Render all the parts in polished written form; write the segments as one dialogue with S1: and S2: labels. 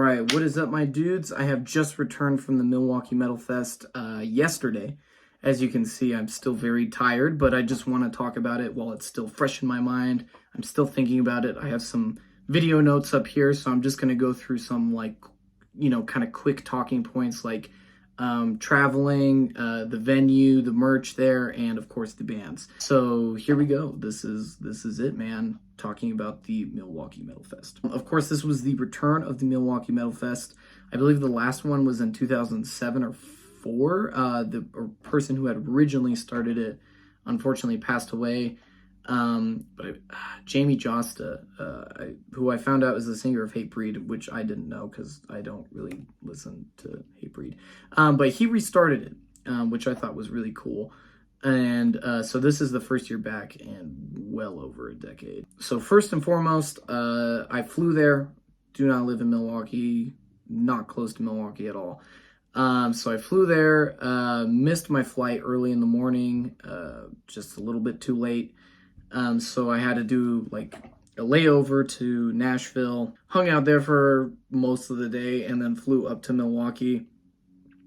S1: right, what is up, my dudes? I have just returned from the Milwaukee Metal Fest yesterday. As you can see, I'm still very tired, but I just want to talk about it while it's still fresh in my mind. I'm still thinking about it. I have some video notes up here, so I'm just going to go through some, kind of quick talking points, like traveling, the venue, the merch there, and of course the bands. So here we go. This is it, man. Talking about the Milwaukee Metal Fest. Of course, this was the return of the Milwaukee Metal Fest. I believe the last one was in 2007 or 4. The person who had originally started it unfortunately passed away. Jamie Josta, who I found out is the singer of Hatebreed, which I didn't know because I don't really listen to Hatebreed. But he restarted it, which I thought was really cool. And so this is the first year back in well over a decade. So first and foremost, I flew there. Do not live in Milwaukee, not close to Milwaukee at all. So I flew there, missed my flight early in the morning, just a little bit too late. So I had to do like a layover to Nashville, hung out there for most of the day, and then flew up to Milwaukee.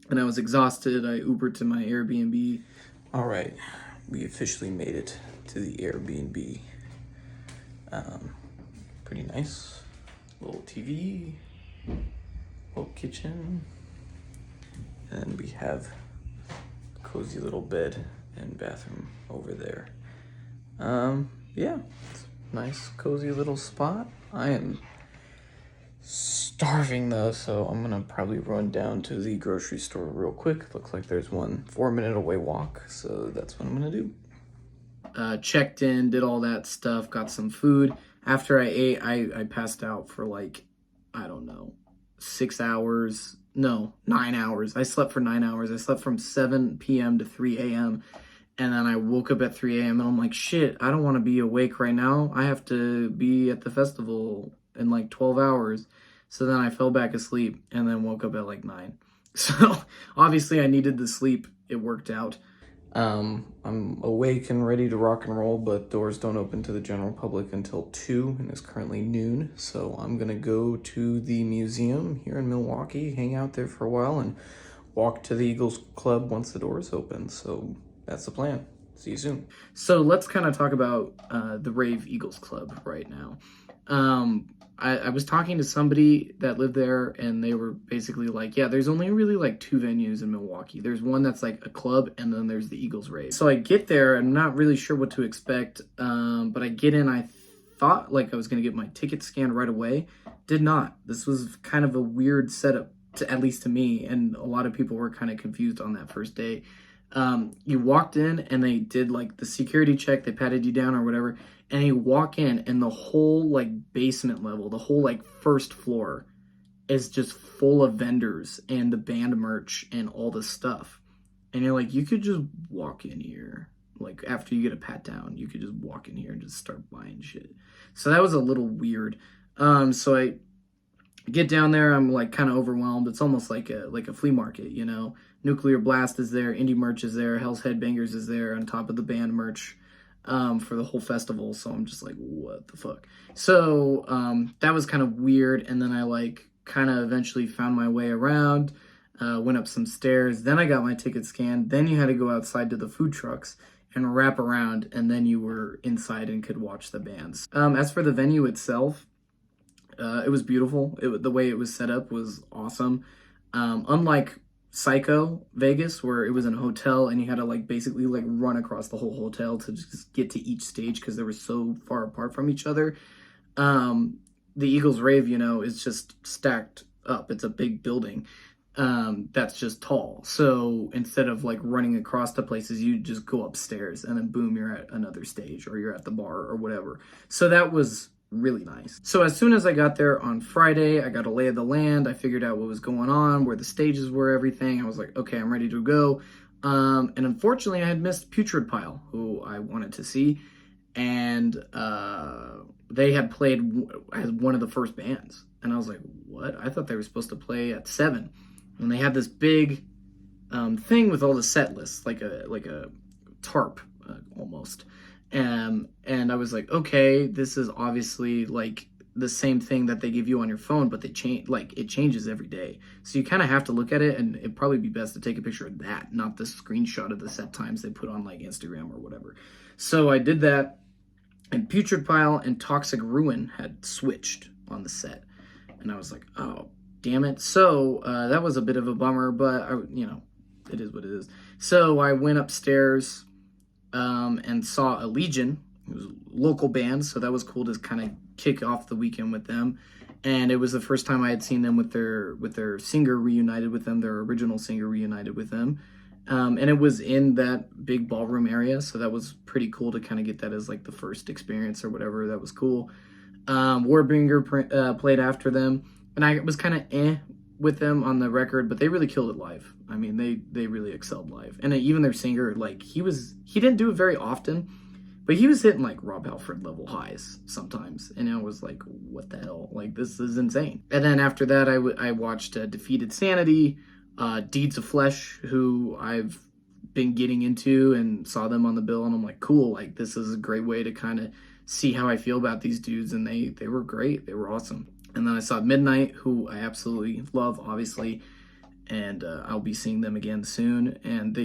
S1: And I was exhausted. I Ubered to my Airbnb. All right, we officially made it to the Airbnb. Pretty nice. Little TV, little kitchen, and we have a cozy little bed and bathroom over there. Yeah, it's a nice, cozy little spot. I am starving though, so I'm gonna probably run down to the grocery store real quick. Looks like there's one 4-minute away walk, so that's what I'm gonna do. Checked in, did all that stuff, got some food. After I ate, I passed out for like, I don't know, 6 hours. No, 9 hours. I slept for 9 hours. I slept from 7 p.m. to 3 a.m. And then I woke up at 3 a.m. and I'm like, shit, I don't want to be awake right now. I have to be at the festival in like 12 hours. So then I fell back asleep and then woke up at like 9. So obviously I needed the sleep. It worked out. I'm awake and ready to rock and roll, but doors don't open to the general public until 2, and it's currently noon. So I'm going to go to the museum here in Milwaukee, hang out there for a while, and walk to the Eagles Club once the doors open. So that's the plan. See you soon. So let's kind of talk about the Rave Eagles Club right now. I was talking to somebody that lived there, and they were basically like, yeah, there's only really like 2 venues in Milwaukee. There's one that's like a club, and then there's the Eagles Rave. So I get there, I'm not really sure what to expect, but I get in, I thought like I was going to get my ticket scanned right away. Did not. This was kind of a weird setup, at least to me, and a lot of people were kind of confused on that first day. You walked in and they did like the security check, they patted you down or whatever, and you walk in and the whole like basement level, the whole like first floor is just full of vendors and the band merch and all the stuff. And you're like, you could just walk in here. Like after you get a pat down, you could just walk in here and just start buying shit. So that was a little weird. So I get down there, I'm like kind of overwhelmed. It's almost like a flea market, you know. Nuclear Blast is there, indie merch is there, Hell's Headbangers is there on top of the band merch for the whole festival. So I'm just like, what the fuck? So that was kind of weird. And then I like kind of eventually found my way around, went up some stairs. Then I got my ticket scanned. Then you had to go outside to the food trucks and wrap around, and then you were inside and could watch the bands. As for the venue itself, it was beautiful. The way it was set up was awesome. Unlike Psycho Vegas, where it was in a hotel and you had to like basically like run across the whole hotel to just get to each stage because they were so far apart from each other. The Eagles Rave, you know, is just stacked up. It's a big building that's just tall. So instead of like running across the places, you just go upstairs and then boom, you're at another stage or you're at the bar or whatever. So that was really nice. So as soon as I got there on Friday, I got a lay of the land. I figured out what was going on, where the stages were, everything. I was like, okay, I'm ready to go. And unfortunately, I had missed Putrid Pile, who I wanted to see. And they had played as one of the first bands. And I was like, what? I thought they were supposed to play at 7. And they had this big thing with all the set lists, like a tarp almost. And I was like, okay, this is obviously like the same thing that they give you on your phone, but they change, like it changes every day. So you kind of have to look at it, and it'd probably be best to take a picture of that, not the screenshot of the set times they put on like Instagram or whatever. So I did that, and Putrid Pile and Toxic Ruin had switched on the set, and I was like, oh damn it. So that was a bit of a bummer, but it is what it is. So I went upstairs and saw a Legion. It was a local band, so that was cool to kind of kick off the weekend with them. And it was the first time I had seen them with their singer reunited with them, their original singer reunited with them. And it was in that big ballroom area, so that was pretty cool to kind of get that as like the first experience or whatever. That was cool. Warbringer played after them, and I was kind of with them on the record, but they really killed it live. I mean, they really excelled live. And even their singer, like he didn't do it very often, but he was hitting like Rob Halford level highs sometimes. And I was like, what the hell? Like, this is insane. And then after that, I watched Defeated Sanity, Deeds of Flesh, who I've been getting into, and saw them on the bill. And I'm like, cool, like this is a great way to kind of see how I feel about these dudes. And they were great. They were awesome. And then I saw Midnight, who I absolutely love, obviously. And I'll be seeing them again soon. And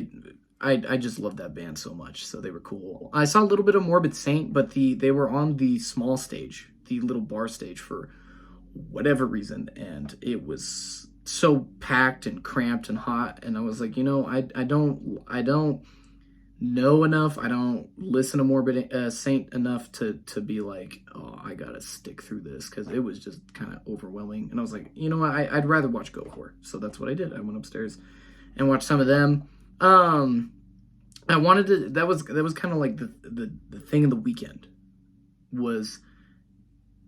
S1: I just love that band so much, so they were cool. I saw a little bit of Morbid Saint, but they were on the small stage, the little bar stage, for whatever reason, and it was so packed and cramped and hot. And I was like, I don't know enough. I don't listen to Morbid Saint enough to be like, oh, I gotta stick through this, because it was just kind of overwhelming. And I was like, you know what, I'd rather watch Goatwhore. So that's what I did. I went upstairs and watched some of them. I wanted to. That was kind of like the thing of the weekend, was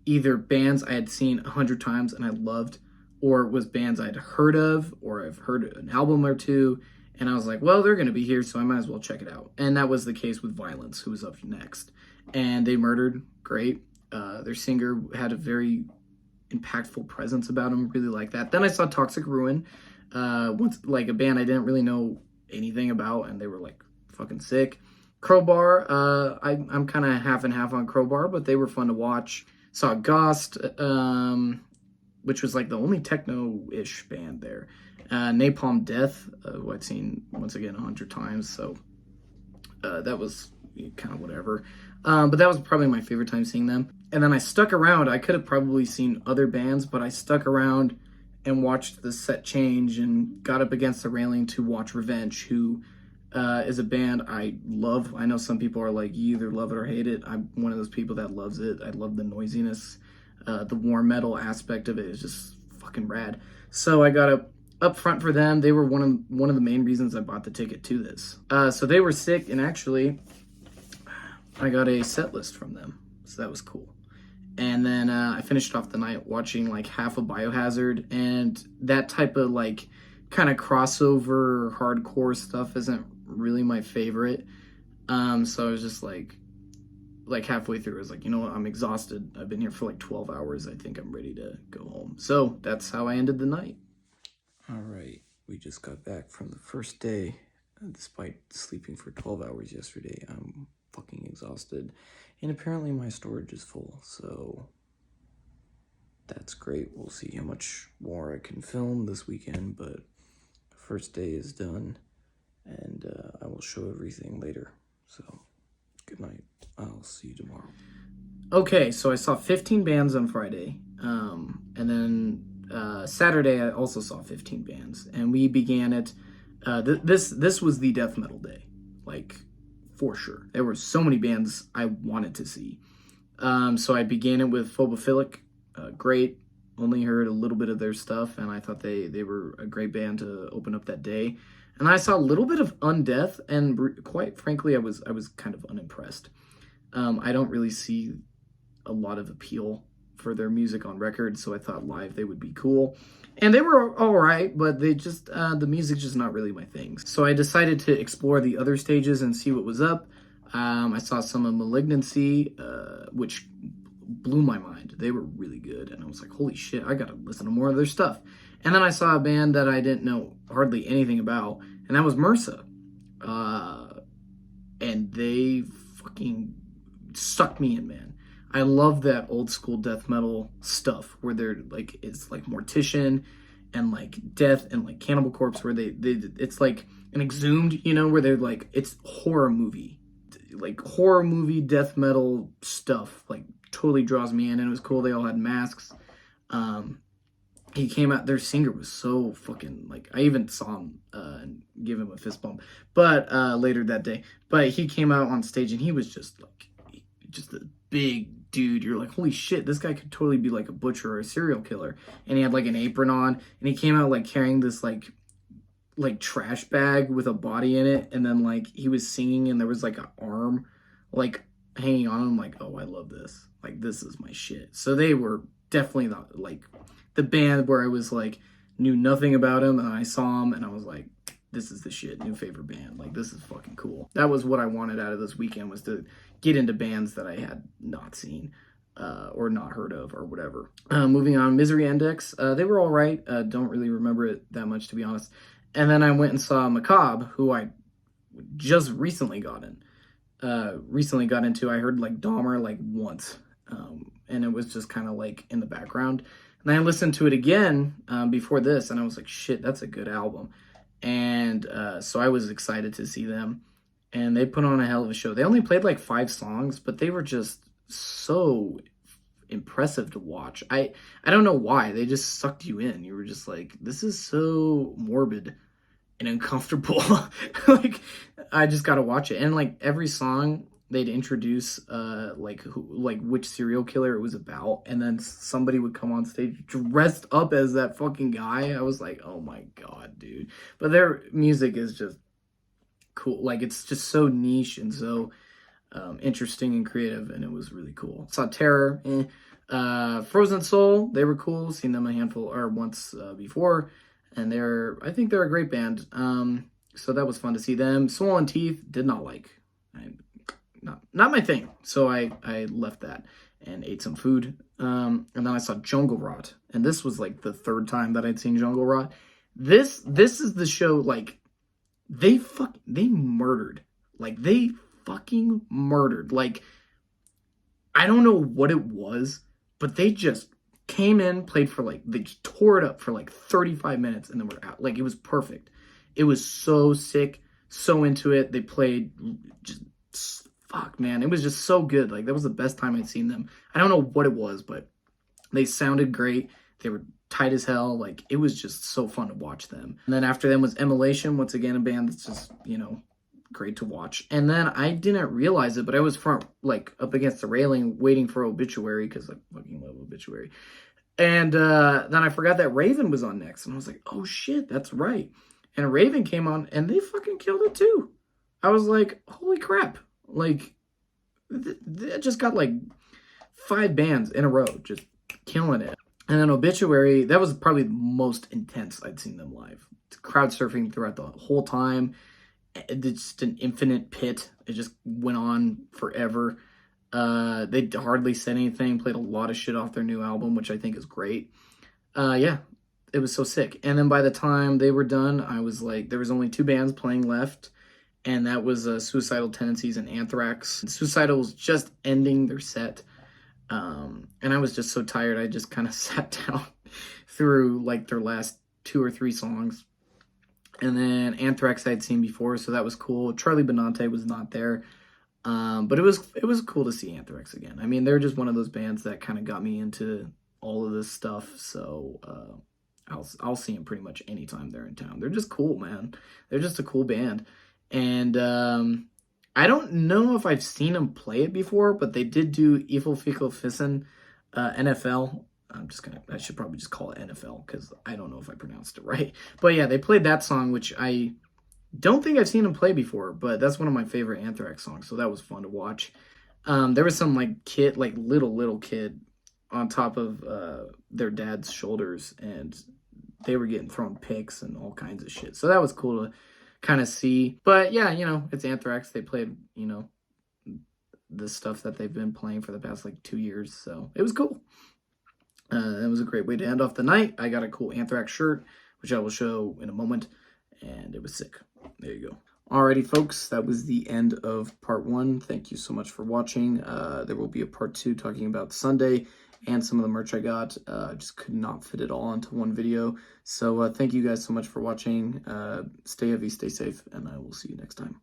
S1: either bands I had seen 100 times and I loved, or it was bands I'd heard of, or I've heard an album or two. And I was like, well, they're going to be here, so I might as well check it out. And that was the case with Violence, who was up next. And They Murdered, great. Their singer had a very impactful presence about him, really like that. Then I saw Toxic Ruin, once, like a band I didn't really know anything about, and they were like fucking sick. Crowbar, I'm kind of half and half on Crowbar, but they were fun to watch. Saw Ghost, which was like the only techno-ish band there. Napalm Death, who I'd seen once again 100 times, so that was kind of whatever. But that was probably my favorite time seeing them. And then I stuck around. I could have probably seen other bands, but I stuck around and watched the set change and got up against the railing to watch Revenge, who is a band I love. I know some people are like, you either love it or hate it. I'm one of those people that loves it. I love the noisiness. The warm metal aspect of it is just fucking rad. So I got up front for them. They were one of the main reasons I bought the ticket to this. So they were sick, and actually I got a set list from them, so that was cool. And then I finished off the night watching like half of Biohazard, and that type of like kind of crossover hardcore stuff isn't really my favorite. So I was just like halfway through, I was like, you know what, I'm exhausted. I've been here for like 12 hours. I think I'm ready to go home. So that's how I ended the night. All right, we just got back from the first day. Despite sleeping for 12 hours yesterday, I'm fucking exhausted. And apparently my storage is full, so that's great. We'll see how much more I can film this weekend, but the first day is done, and I will show everything later. So, good night. I'll see you tomorrow. Okay, so I saw 15 bands on Friday, and then Saturday I also saw 15 bands, and we began it. This was the death metal day, like, for sure. There were so many bands I wanted to see. So I began it with Phobophilic. Great. Only heard a little bit of their stuff, and I thought they were a great band to open up that day. And I saw a little bit of Undeath, and quite frankly, I was kind of unimpressed. I don't really see a lot of appeal for their music on record, so I thought live they would be cool. And they were all right, but they just, the music's just not really my thing. So I decided to explore the other stages and see what was up. I saw some of Malignancy, which blew my mind. They were really good, and I was like, holy shit, I gotta listen to more of their stuff. And then I saw a band that I didn't know hardly anything about, and that was MRSA. And they fucking sucked me in, man. I love that old school death metal stuff where they're like, it's like Mortician and like Death and like Cannibal Corpse, where they it's like an exhumed, you know, where they're like, it's horror movie, like horror movie death metal stuff, like totally draws me in. And it was cool. They all had masks. Um, he came out, their singer was so fucking, like, I even saw him and give him a fist bump, but later that day. But he came out on stage and he was just like, just a big dude. You're like, holy shit, this guy could totally be like a butcher or a serial killer. And he had like an apron on, and he came out like carrying this like trash bag with a body in it, and then like he was singing and there was like an arm like hanging on him. Like, oh, I love this, like this is my shit. So they were definitely not like the band where I was like, knew nothing about him, and I saw him and I was like, this is the shit, new favorite band, like this is fucking cool. That was what I wanted out of this weekend, was to get into bands that I had not seen or not heard of or whatever. Moving on, Misery Index, they were all right. Don't really remember it that much, to be honest. And then I went and saw Macabre, who I just recently got into. I heard like Dahmer like once, and it was just kind of like in the background. And I listened to it again before this, and I was like, shit, that's a good album. And so I was excited to see them, and they put on a hell of a show. They only played like 5 songs, but they were just so impressive to watch. I don't know why. They just sucked you in. You were just like, this is so morbid and uncomfortable. Like, I just gotta watch it. And like every song they'd introduce like which serial killer it was about, and then somebody would come on stage dressed up as that fucking guy. I was like, oh my god, dude. But their music is just cool. Like, it's just so niche and so interesting and creative, and it was really cool. Saw Terror, Frozen Soul, they were cool. Seen them a handful or once before, and I think they're a great band. So that was fun to see them. Swollen Teeth, did not like. Not my thing. So I left that and ate some food. And then I saw Jungle Rot, and this was like the 3rd time that I'd seen Jungle Rot. This is the show, like, they murdered. Like, they fucking murdered. Like, I don't know what it was, but they just came in, played for like, they just tore it up for like 35 minutes, and then we're out. Like, it was perfect. It was so sick, so into it. They played just, fuck, man. It was just so good. Like, that was the best time I'd seen them. I don't know what it was, but they sounded great. They were tight as hell. Like, it was just so fun to watch them. And then after them was Immolation, once again a band that's just, you know, great to watch. And then I didn't realize it, but I was like up against the railing waiting for Obituary, because I fucking love Obituary. And then I forgot that Raven was on next, and I was like, oh shit, that's right. And Raven came on, and they fucking killed it too. I was like, holy crap. Like, they just got like 5 bands in a row just killing it. And then Obituary, that was probably the most intense I'd seen them live. Crowd surfing throughout the whole time. It's just an infinite pit. It just went on forever. They hardly said anything, played a lot of shit off their new album, which I think is great. Yeah, it was so sick. And then by the time they were done, I was like, there was only 2 bands playing left, and that was Suicidal Tendencies and Anthrax. Suicidal was just ending their set, and I was just so tired, I just kind of sat down through like their last 2 or 3 songs. And then Anthrax I'd seen before, so that was cool. Charlie Benante was not there, but it was cool to see Anthrax again. I mean, they're just one of those bands that kind of got me into all of this stuff, so I'll see them pretty much anytime they're in town. They're just cool, man. They're just a cool band. And I don't know if I've seen them play it before, but they did do Evil Fecal Fissin' NFL. I should probably just call it NFL, because I don't know if I pronounced it right. But yeah, they played that song, which I don't think I've seen them play before, but that's one of my favorite Anthrax songs, so that was fun to watch. There was some like kid, like little kid on top of their dad's shoulders, and they were getting thrown picks and all kinds of shit. So that was cool to kind of see. But yeah, you know, it's Anthrax. They played, you know, the stuff that they've been playing for the past like 2 years, so it was cool. It was a great way to end off the night. I got a cool Anthrax shirt, which I will show in a moment, and it was sick. There you go. Alrighty, folks, that was the end of part 1. Thank you so much for watching. There will be a part 2 talking about Sunday and some of the merch I got. I just could not fit it all into one video. So thank you guys so much for watching. Stay heavy, stay safe, and I will see you next time.